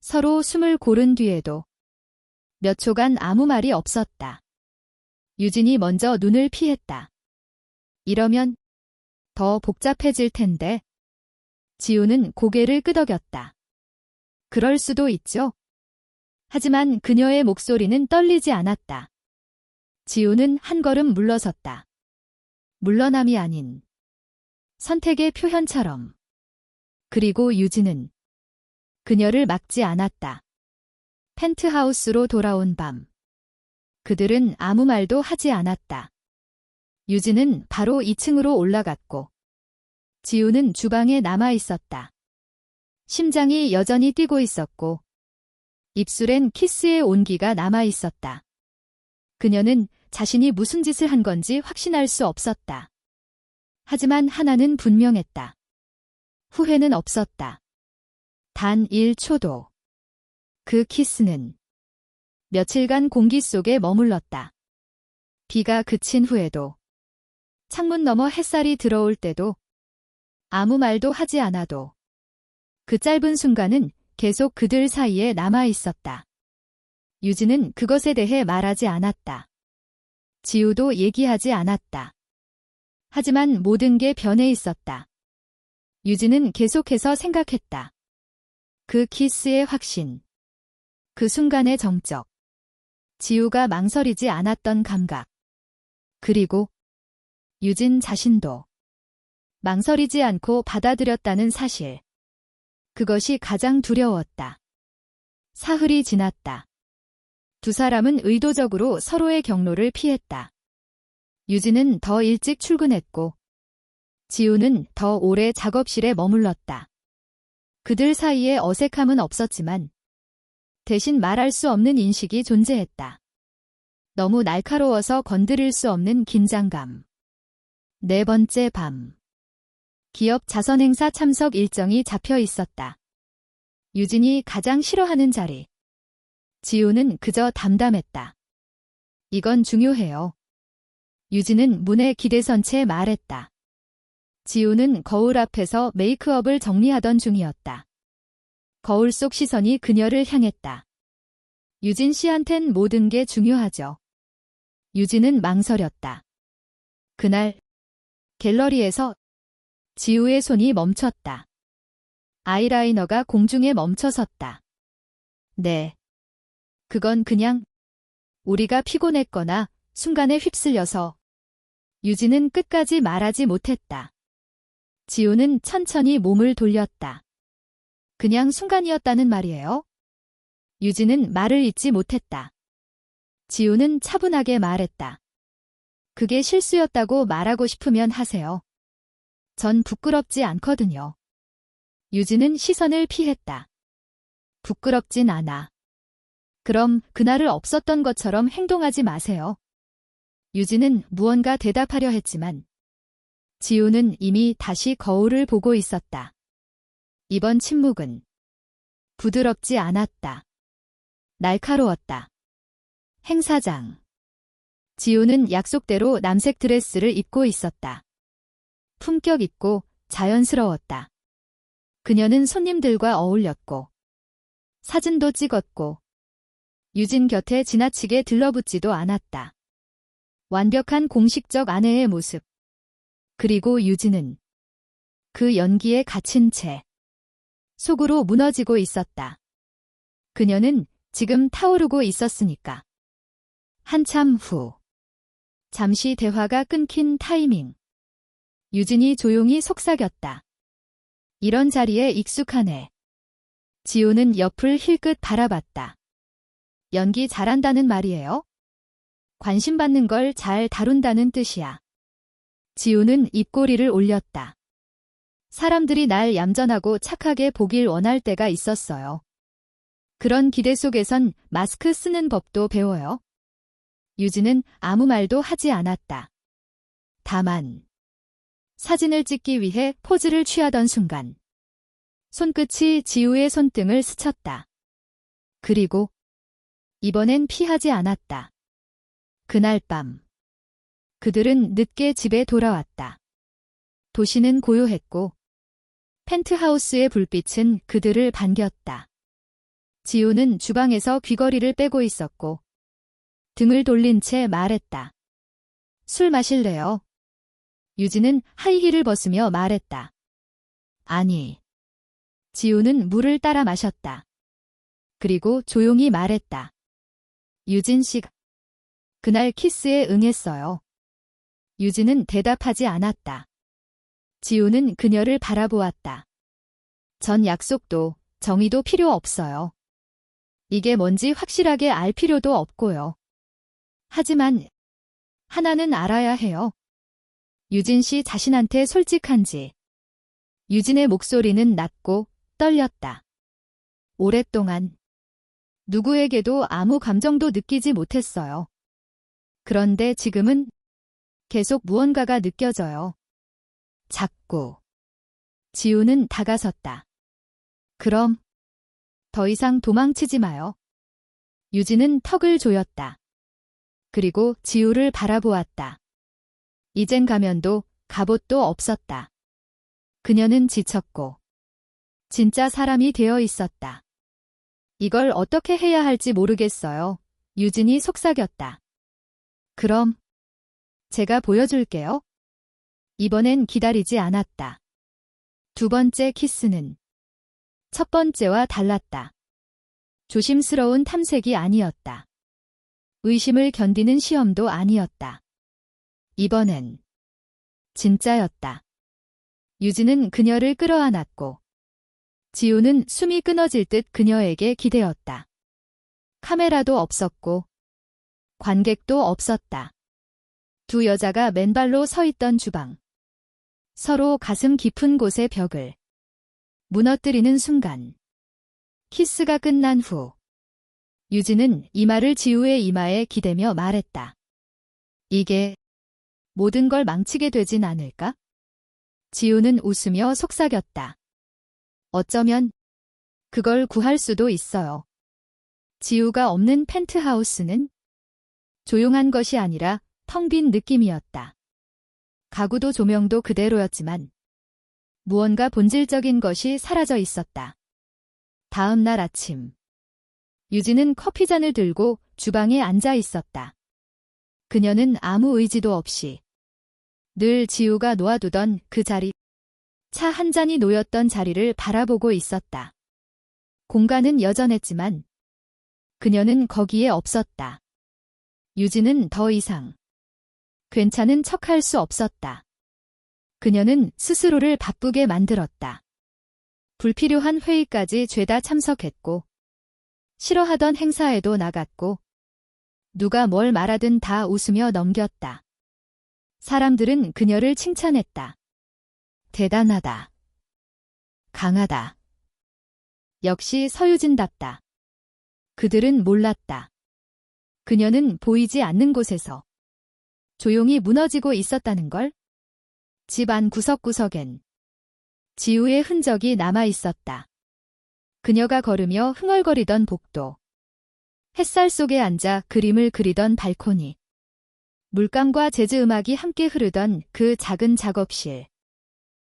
서로 숨을 고른 뒤에도 몇 초간 아무 말이 없었다. 유진이 먼저 눈을 피했다. 이러면 더 복잡해질 텐데. 지우는 고개를 끄덕였다. 그럴 수도 있죠. 하지만 그녀의 목소리는 떨리지 않았다. 지우는 한 걸음 물러섰다. 물러남이 아닌 선택의 표현처럼. 그리고 유진은 그녀를 막지 않았다. 펜트하우스로 돌아온 밤. 그들은 아무 말도 하지 않았다. 유진은 바로 2층으로 올라갔고 지우는 주방에 남아 있었다. 심장이 여전히 뛰고 있었고 입술엔 키스의 온기가 남아 있었다. 그녀는 자신이 무슨 짓을 한 건지 확신할 수 없었다. 하지만 하나는 분명했다. 후회는 없었다. 단 1초도. 그 키스는 며칠간 공기 속에 머물렀다. 비가 그친 후에도, 창문 너머 햇살이 들어올 때도, 아무 말도 하지 않아도 그 짧은 순간은 계속 그들 사이에 남아 있었다. 유진은 그것에 대해 말하지 않았다. 지우도 얘기하지 않았다. 하지만 모든 게 변해 있었다. 유진은 계속해서 생각했다. 그 키스의 확신. 그 순간의 정적. 지우가 망설이지 않았던 감각. 그리고 유진 자신도 망설이지 않고 받아들였다는 사실. 그것이 가장 두려웠다. 사흘이 지났다. 두 사람은 의도적으로 서로의 경로를 피했다. 유진은 더 일찍 출근했고 지우는 더 오래 작업실에 머물렀다. 그들 사이에 어색함은 없었지만 대신 말할 수 없는 인식이 존재했다. 너무 날카로워서 건드릴 수 없는 긴장감. 네 번째 밤. 기업 자선 행사 참석 일정이 잡혀 있었다. 유진이 가장 싫어하는 자리. 지우는 그저 담담했다. 이건 중요해요. 유진은 문에 기대선 채 말했다. 지우는 거울 앞에서 메이크업을 정리하던 중이었다. 거울 속 시선이 그녀를 향했다. 유진 씨한텐 모든 게 중요하죠. 유진은 망설였다. 그날 갤러리에서 지우의 손이 멈췄다. 아이라이너가 공중에 멈춰섰다. 네. 그건 그냥 우리가 피곤했거나 순간에 휩쓸려서. 유진은 끝까지 말하지 못했다. 지우는 천천히 몸을 돌렸다. 그냥 순간이었다는 말이에요? 유진은 말을 잇지 못했다. 지우는 차분하게 말했다. 그게 실수였다고 말하고 싶으면 하세요. 전 부끄럽지 않거든요. 유진은 시선을 피했다. 부끄럽진 않아. 그럼 그날을 없었던 것처럼 행동하지 마세요. 유진은 무언가 대답하려 했지만 지우는 이미 다시 거울을 보고 있었다. 이번 침묵은 부드럽지 않았다. 날카로웠다. 행사장. 지우는 약속대로 남색 드레스를 입고 있었다. 품격 있고 자연스러웠다. 그녀는 손님들과 어울렸고 사진도 찍었고 유진 곁에 지나치게 들러붙지도 않았다. 완벽한 공식적 아내의 모습. 그리고 유진은 그 연기에 갇힌 채 속으로 무너지고 있었다. 그녀는 지금 타오르고 있었으니까. 한참 후. 잠시 대화가 끊긴 타이밍. 유진이 조용히 속삭였다. 이런 자리에 익숙하네. 지우는 옆을 힐끗 바라봤다. 연기 잘한다는 말이에요? 관심받는 걸 잘 다룬다는 뜻이야. 지우는 입꼬리를 올렸다. 사람들이 날 얌전하고 착하게 보길 원할 때가 있었어요. 그런 기대 속에선 마스크 쓰는 법도 배워요. 유진은 아무 말도 하지 않았다. 다만 사진을 찍기 위해 포즈를 취하던 순간 손끝이 지우의 손등을 스쳤다. 그리고 이번엔 피하지 않았다. 그날 밤 그들은 늦게 집에 돌아왔다. 도시는 고요했고 펜트하우스의 불빛은 그들을 반겼다. 지우는 주방에서 귀걸이를 빼고 있었고 등을 돌린 채 말했다. 술 마실래요? 유진은 하이힐을 벗으며 말했다. 아니. 지우는 물을 따라 마셨다. 그리고 조용히 말했다. 유진 씨가 그날 키스에 응했어요. 유진은 대답하지 않았다. 지우는 그녀를 바라보았다. 전 약속도 정의도 필요 없어요. 이게 뭔지 확실하게 알 필요도 없고요. 하지만 하나는 알아야 해요. 유진 씨 자신한테 솔직한지. 유진의 목소리는 낮고 떨렸다. 오랫동안 누구에게도 아무 감정도 느끼지 못했어요. 그런데 지금은 계속 무언가가 느껴져요. 자꾸. 지우는 다가섰다. 그럼 더 이상 도망치지 마요. 유진은 턱을 조였다. 그리고 지우를 바라보았다. 이젠 가면도 갑옷도 없었다. 그녀는 지쳤고 진짜 사람이 되어 있었다. 이걸 어떻게 해야 할지 모르겠어요. 유진이 속삭였다. 그럼 제가 보여줄게요. 이번엔 기다리지 않았다. 두 번째 키스는 첫 번째와 달랐다. 조심스러운 탐색이 아니었다. 의심을 견디는 시험도 아니었다. 이번엔 진짜였다. 유진은 그녀를 끌어안았고 지우는 숨이 끊어질 듯 그녀에게 기대었다. 카메라도 없었고 관객도 없었다. 두 여자가 맨발로 서 있던 주방. 서로 가슴 깊은 곳의 벽을 무너뜨리는 순간. 키스가 끝난 후 유진은 이마를 지우의 이마에 기대며 말했다. 이게 모든 걸 망치게 되진 않을까? 지우는 웃으며 속삭였다. 어쩌면 그걸 구할 수도 있어요. 지우가 없는 펜트하우스는 조용한 것이 아니라 텅 빈 느낌이었다. 가구도 조명도 그대로였지만 무언가 본질적인 것이 사라져 있었다. 다음 날 아침, 유진은 커피잔을 들고 주방에 앉아 있었다. 그녀는 아무 의지도 없이 늘 지우가 놓아두던 그 자리, 차 한 잔이 놓였던 자리를 바라보고 있었다. 공간은 여전했지만 그녀는 거기에 없었다. 유진은 더 이상 괜찮은 척할 수 없었다. 그녀는 스스로를 바쁘게 만들었다. 불필요한 회의까지 죄다 참석했고 싫어하던 행사에도 나갔고 누가 뭘 말하든 다 웃으며 넘겼다. 사람들은 그녀를 칭찬했다. 대단하다. 강하다. 역시 서유진답다. 그들은 몰랐다. 그녀는 보이지 않는 곳에서 조용히 무너지고 있었다는 걸. 집 안 구석구석엔 지우의 흔적이 남아 있었다. 그녀가 걸으며 흥얼거리던 복도, 햇살 속에 앉아 그림을 그리던 발코니, 물감과 재즈 음악이 함께 흐르던 그 작은 작업실.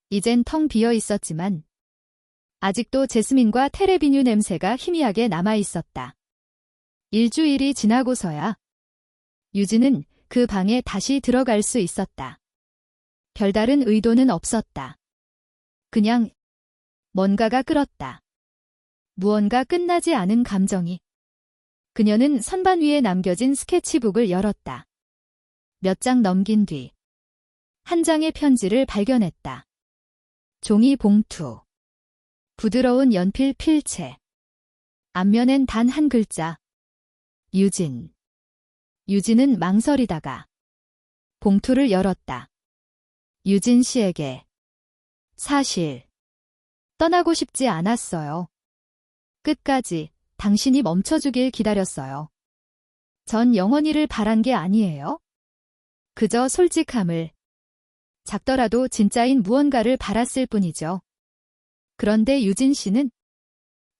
이젠 텅 비어 있었지만 아직도 제스민과 테레비뉴 냄새가 희미하게 남아 있었다. 일주일이 지나고서야 유진은 그 방에 다시 들어갈 수 있었다. 별다른 의도는 없었다. 그냥 뭔가가 끓었다. 무언가 끝나지 않은 감정이. 그녀는 선반 위에 남겨진 스케치북을 열었다. 몇 장 넘긴 뒤 한 장의 편지를 발견했다. 종이 봉투. 부드러운 연필 필체. 앞면엔 단 한 글자. 유진. 유진은 망설이다가 봉투를 열었다. 유진 씨에게. 사실 떠나고 싶지 않았어요. 끝까지 당신이 멈춰주길 기다렸어요. 전 영원히를 바란 게 아니에요. 그저 솔직함을, 작더라도 진짜인 무언가를 바랐을 뿐이죠. 그런데 유진 씨는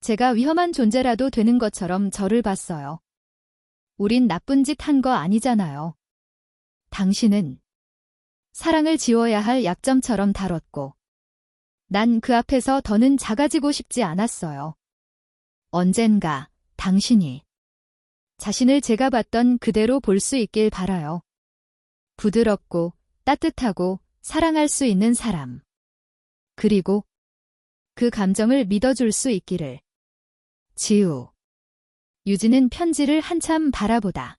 제가 위험한 존재라도 되는 것처럼 저를 봤어요. 우린 나쁜 짓 한 거 아니잖아요. 당신은 사랑을 지워야 할 약점처럼 다뤘고, 난 그 앞에서 더는 작아지고 싶지 않았어요. 언젠가 당신이 자신을 제가 봤던 그대로 볼 수 있길 바라요. 부드럽고 따뜻하고 사랑할 수 있는 사람. 그리고 그 감정을 믿어줄 수 있기를. 지우. 유진은 편지를 한참 바라보다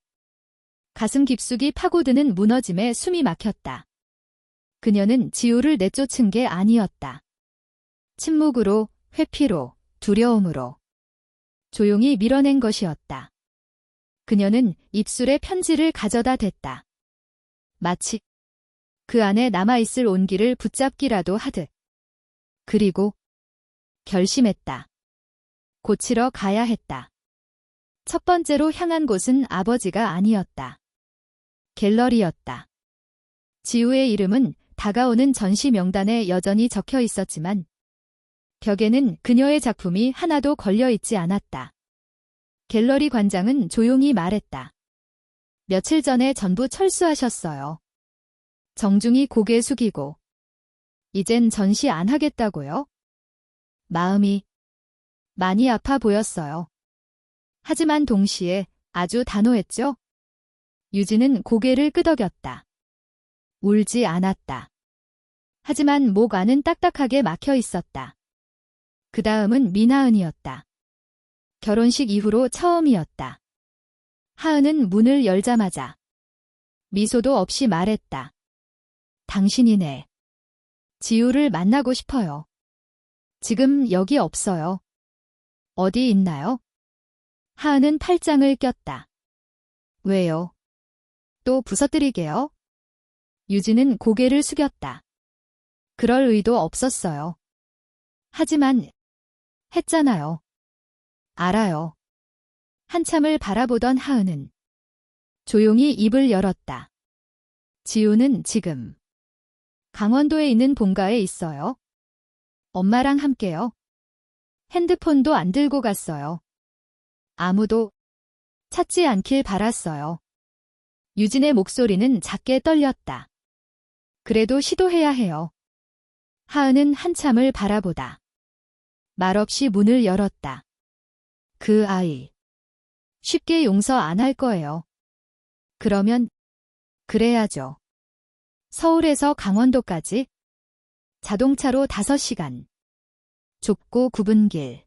가슴 깊숙이 파고드는 무너짐에 숨이 막혔다. 그녀는 지우를 내쫓은 게 아니었다. 침묵으로, 회피로, 두려움으로 조용히 밀어낸 것이었다. 그녀는 입술에 편지를 가져다 댔다. 마치 그 안에 남아있을 온기를 붙잡기라도 하듯. 그리고 결심했다. 고치러 가야 했다. 첫 번째로 향한 곳은 아버지가 아니었다. 갤러리였다. 지우의 이름은 다가오는 전시 명단에 여전히 적혀 있었지만 벽에는 그녀의 작품이 하나도 걸려 있지 않았다. 갤러리 관장은 조용히 말했다. 며칠 전에 전부 철수하셨어요. 정중히 고개 숙이고. 이젠 전시 안 하겠다고요? 마음이 많이 아파 보였어요. 하지만 동시에 아주 단호했죠? 유진은 고개를 끄덕였다. 울지 않았다. 하지만 목 안은 딱딱하게 막혀 있었다. 그 다음은 미나은이었다. 결혼식 이후로 처음이었다. 하은은 문을 열자마자 미소도 없이 말했다. 당신이네. 지우를 만나고 싶어요. 지금 여기 없어요. 어디 있나요? 하은은 팔짱을 꼈다. 왜요? 또 부서뜨리게요? 유진은 고개를 숙였다. 그럴 의도 없었어요. 하지만 했잖아요. 알아요. 한참을 바라보던 하은은 조용히 입을 열었다. 지우는 지금 강원도에 있는 본가에 있어요. 엄마랑 함께요. 핸드폰도 안 들고 갔어요. 아무도 찾지 않길 바랐어요. 유진의 목소리는 작게 떨렸다. 그래도 시도해야 해요. 하은은 한참을 바라보다 말없이 문을 열었다. 그 아이 쉽게 용서 안 할 거예요. 그러면 그래야죠. 서울에서 강원도까지 자동차로 5시간. 좁고 굽은 길.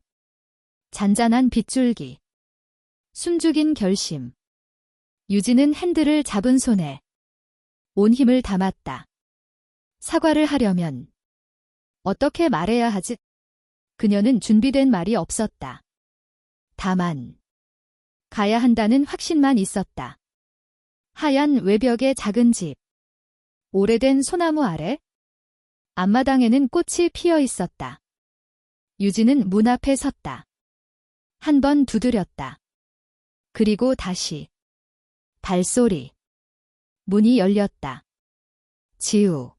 잔잔한 빗줄기. 숨죽인 결심. 유진은 핸들을 잡은 손에 온 힘을 담았다. 사과를 하려면 어떻게 말해야 하지? 그녀는 준비된 말이 없었다. 다만 가야 한다는 확신만 있었다. 하얀 외벽의 작은 집. 오래된 소나무 아래 앞마당에는 꽃이 피어 있었다. 유진은 문 앞에 섰다. 한 번 두드렸다. 그리고 다시. 발소리. 문이 열렸다. 지우.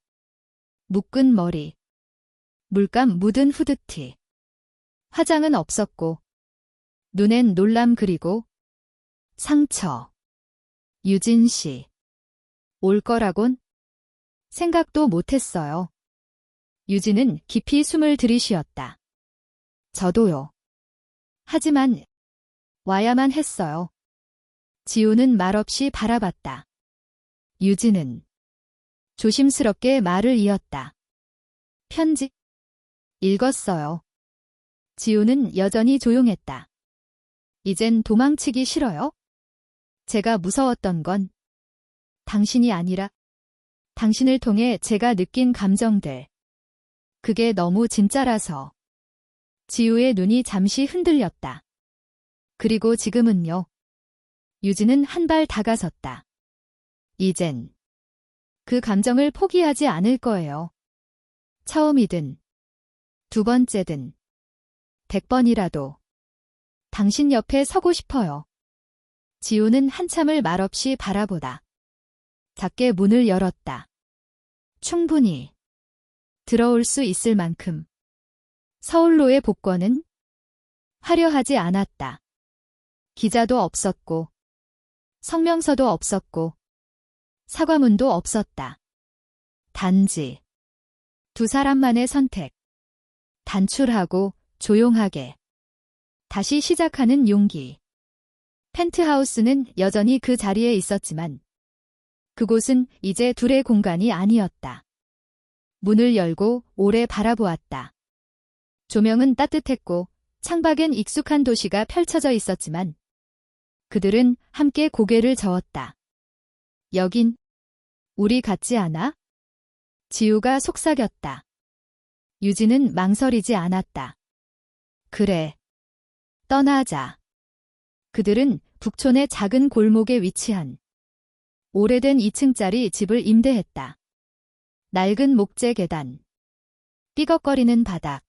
묶은 머리. 물감 묻은 후드티. 화장은 없었고 눈엔 놀람 그리고 상처. 유진 씨. 올 거라곤 생각도 못했어요. 유진은 깊이 숨을 들이쉬었다. 저도요. 하지만 와야만 했어요. 지우는 말없이 바라봤다. 유진은 조심스럽게 말을 이었다. 편지 읽었어요. 지우는 여전히 조용했다. 이젠 도망치기 싫어요? 제가 무서웠던 건 당신이 아니라 당신을 통해 제가 느낀 감정들. 그게 너무 진짜라서. 지우의 눈이 잠시 흔들렸다. 그리고 지금은요. 유진은 한 발 다가섰다. 이젠 그 감정을 포기하지 않을 거예요. 처음이든 두 번째든 100번이라도 당신 옆에 서고 싶어요. 지우는 한참을 말없이 바라보다 작게 문을 열었다. 충분히 들어올 수 있을 만큼. 서울로의 복권은 화려하지 않았다. 기자도 없었고 성명서도 없었고 사과문도 없었다. 단지 두 사람만의 선택. 단출하고 조용하게 다시 시작하는 용기. 펜트하우스는 여전히 그 자리에 있었지만 그곳은 이제 둘의 공간이 아니었다. 문을 열고 오래 바라보았다. 조명은 따뜻했고 창밖엔 익숙한 도시가 펼쳐져 있었지만 그들은 함께 고개를 저었다. 여긴 우리 같지 않아? 지우가 속삭였다. 유진은 망설이지 않았다. 그래. 떠나자. 그들은 북촌의 작은 골목에 위치한 오래된 2층짜리 집을 임대했다. 낡은 목재 계단. 삐걱거리는 바닥.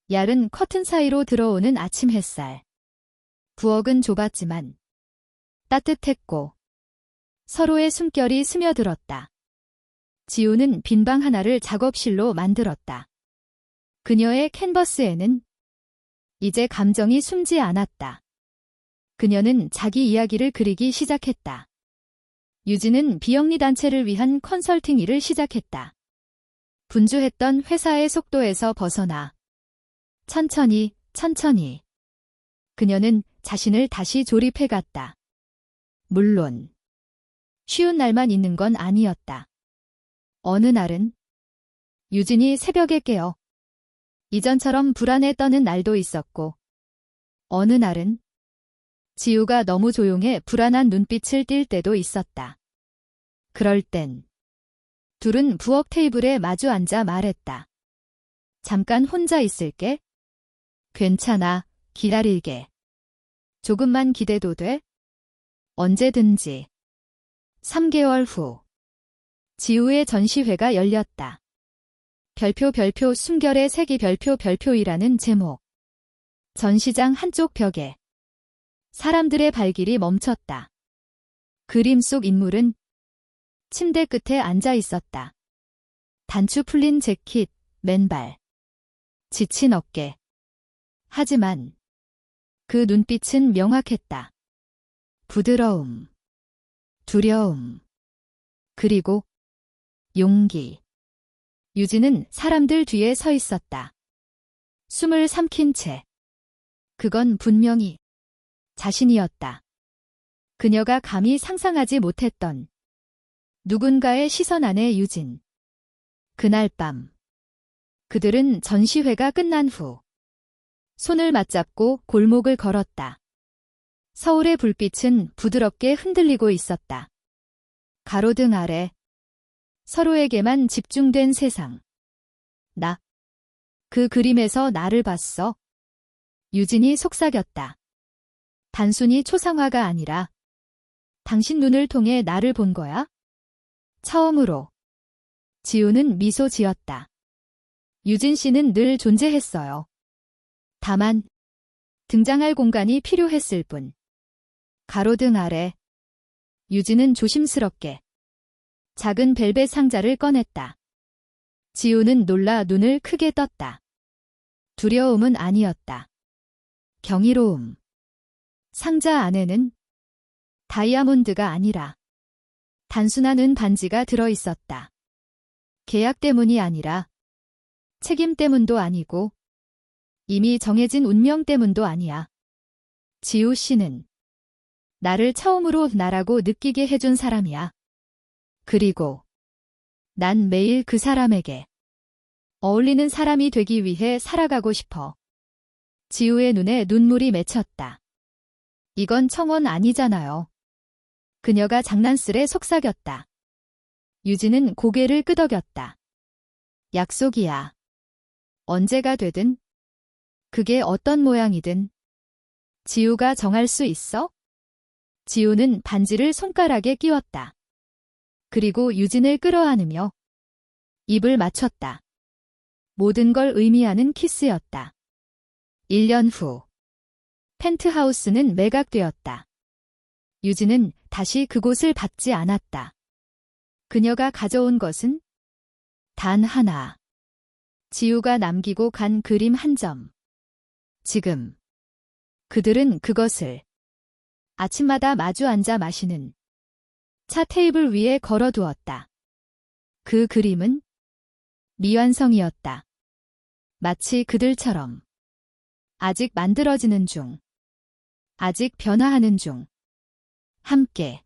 얇은 커튼 사이로 들어오는 아침 햇살. 부엌은 좁았지만 따뜻했고 서로의 숨결이 스며들었다. 지우는 빈방 하나를 작업실로 만들었다. 그녀의 캔버스에는 이제 감정이 숨지 않았다. 그녀는 자기 이야기를 그리기 시작했다. 유진은 비영리 단체를 위한 컨설팅 일을 시작했다. 분주했던 회사의 속도에서 벗어나 천천히 그녀는 자신을 다시 조립해갔다. 물론 쉬운 날만 있는 건 아니었다. 어느 날은 유진이 새벽에 깨어 이전처럼 불안에 떠는 날도 있었고 어느 날은 지우가 너무 조용해 불안한 눈빛을 띌 때도 있었다. 그럴 땐 둘은 부엌 테이블에 마주 앉아 말했다. 잠깐 혼자 있을게. 괜찮아, 기다릴게. 조금만 기대도 돼? 언제든지. 3개월 후. 지우의 전시회가 열렸다. 별표 숨결의 색이 별표이라는 제목. 전시장 한쪽 벽에 사람들의 발길이 멈췄다. 그림 속 인물은 침대 끝에 앉아 있었다. 단추 풀린 재킷, 맨발, 지친 어깨. 하지만 그 눈빛은 명확했다. 부드러움, 두려움, 그리고 용기. 유진은 사람들 뒤에 서 있었다. 숨을 삼킨 채. 그건 분명히 자신이었다. 그녀가 감히 상상하지 못했던 누군가의 시선 안에 유진. 그날 밤 그들은 전시회가 끝난 후 손을 맞잡고 골목을 걸었다. 서울의 불빛은 부드럽게 흔들리고 있었다. 가로등 아래 서로에게만 집중된 세상. 나. 그 그림에서 나를 봤어. 유진이 속삭였다. 단순히 초상화가 아니라 당신 눈을 통해 나를 본 거야? 처음으로. 지우는 미소 지었다. 유진 씨는 늘 존재했어요. 다만 등장할 공간이 필요했을 뿐. 가로등 아래 유진은 조심스럽게 작은 벨벳 상자를 꺼냈다. 지우는 놀라 눈을 크게 떴다. 두려움은 아니었다. 경이로움. 상자 안에는 다이아몬드가 아니라 단순한 은 반지가 들어있었다. 계약 때문이 아니라 책임 때문도 아니고 이미 정해진 운명 때문도 아니야. 지우 씨는 나를 처음으로 나라고 느끼게 해준 사람이야. 그리고 난 매일 그 사람에게 어울리는 사람이 되기 위해 살아가고 싶어. 지우의 눈에 눈물이 맺혔다. 이건 청혼 아니잖아요. 그녀가 장난스레 속삭였다. 유진은 고개를 끄덕였다. 약속이야. 언제가 되든, 그게 어떤 모양이든 지우가 정할 수 있어? 지우는 반지를 손가락에 끼웠다. 그리고 유진을 끌어안으며 입을 맞췄다. 모든 걸 의미하는 키스였다. 1년 후 펜트하우스는 매각되었다. 유진은 다시 그곳을 받지 않았다. 그녀가 가져온 것은 단 하나. 지우가 남기고 간 그림 한 점. 지금 그들은 그것을 아침마다 마주 앉아 마시는 차 테이블 위에 걸어두었다. 그 그림은 미완성이었다. 마치 그들처럼 아직 만들어지는 중, 아직 변화하는 중, 함께